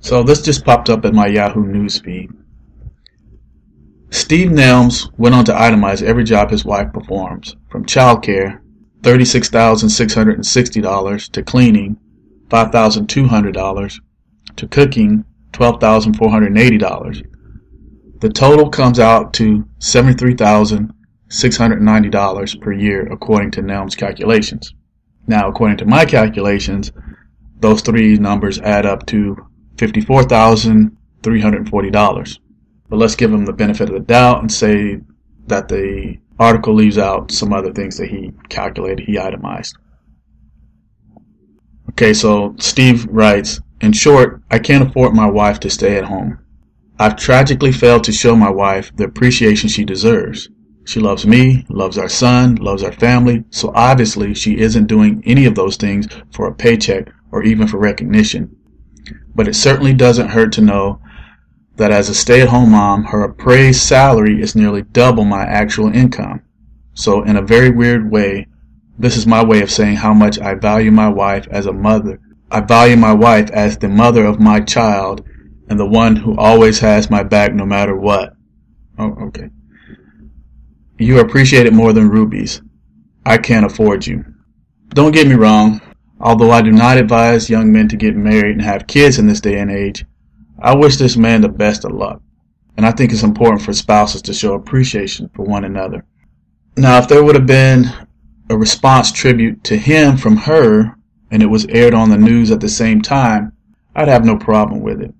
So this just popped up in my Yahoo newsfeed. Steve Nelms went on to itemize every job his wife performs, from childcare, $36,660, to cleaning, $5,200, to cooking, $12,480. The total comes out to $73,690 per year, according to Nelms' calculations. Now, according to my calculations, those three numbers add up to $54,340. But let's give him the benefit of the doubt and say that the article leaves out some other things that he calculated, he itemized. Okay, so Steve writes, in short, I can't afford my wife to stay at home. I've tragically failed to show my wife the appreciation she deserves. She loves me, loves our son, loves our family, so obviously she isn't doing any of those things for a paycheck or even for recognition. But it certainly doesn't hurt to know that as a stay-at-home mom, her appraised salary is nearly double my actual income. So in a very weird way, this is my way of saying how much I value my wife as a mother. I value my wife as the mother of my child and the one who always has my back no matter what. Oh, okay. You appreciate it more than rubies. I can't afford you. Don't get me wrong. Although I do not advise young men to get married and have kids in this day and age, I wish this man the best of luck. And I think it's important for spouses to show appreciation for one another. Now, if there would have been a response tribute to him from her, and it was aired on the news at the same time, I'd have no problem with it.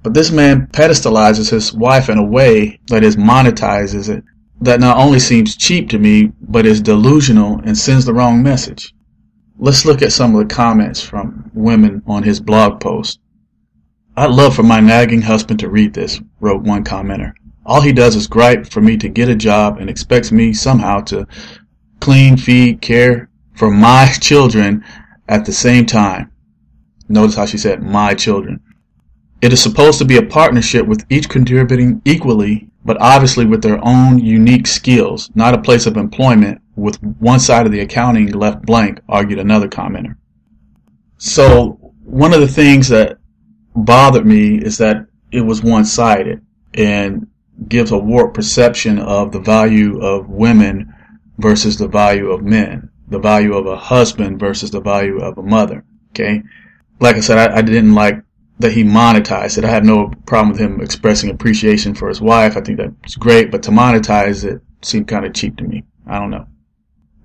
But this man pedestalizes his wife in a way that monetizes it, that not only seems cheap to me, but is delusional and sends the wrong message. Let's look at some of the comments from women on his blog post. I'd love for my nagging husband to read this, wrote one commenter. All he does is gripe for me to get a job and expects me somehow to clean, feed, care for my children at the same time. Notice how she said my children. It is supposed to be a partnership with each contributing equally, but obviously with their own unique skills, not a place of employment with one side of the accounting left blank, argued another commenter. So one of the things that bothered me is that it was one-sided and gives a warped perception of the value of women versus the value of men, the value of a husband versus the value of a mother. Okay, like I said, I didn't like that he monetized it. I have no problem with him expressing appreciation for his wife. I think that's great, but to monetize it seemed kind of cheap to me. I don't know.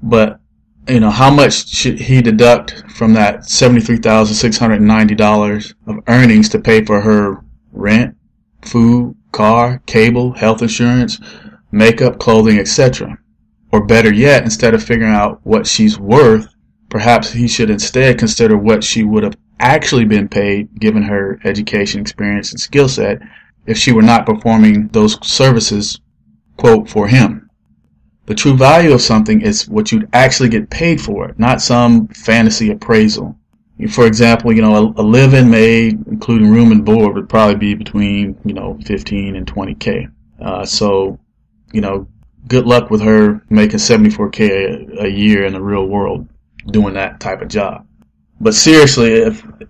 But, you know, how much should he deduct from that $73,690 of earnings to pay for her rent, food, car, cable, health insurance, makeup, clothing, etc.? Or better yet, instead of figuring out what she's worth, perhaps he should instead consider what she would have actually been paid given her education, experience, and skill set if she were not performing those services, quote, for him. The true value of something is what you'd actually get paid for it, not some fantasy appraisal. For example, you know, a live-in maid, including room and board, would probably be between, 15 and 20K. So, good luck with her making $74K a year in the real world doing that type of job. But seriously,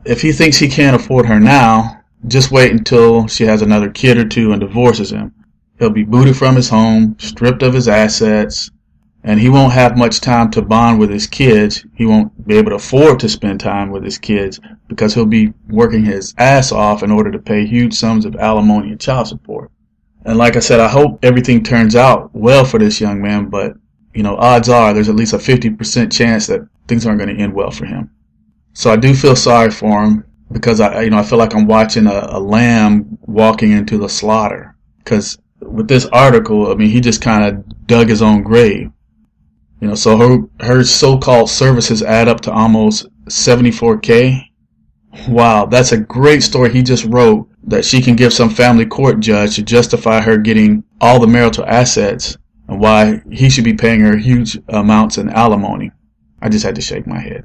if he thinks he can't afford her now, just wait until she has another kid or two and divorces him. He'll be booted from his home, stripped of his assets, and he won't have much time to bond with his kids. He won't be able to afford to spend time with his kids because he'll be working his ass off in order to pay huge sums of alimony and child support. And like I said, I hope everything turns out well for this young man, but, odds are there's at least a 50% chance that things aren't going to end well for him. So I do feel sorry for him because I feel like I'm watching a lamb walking into the slaughter. Because with this article, he just kind of dug his own grave. So her so-called services add up to almost $74K. Wow, that's a great story he just wrote that she can give some family court judge to justify her getting all the marital assets and why he should be paying her huge amounts in alimony. I just had to shake my head.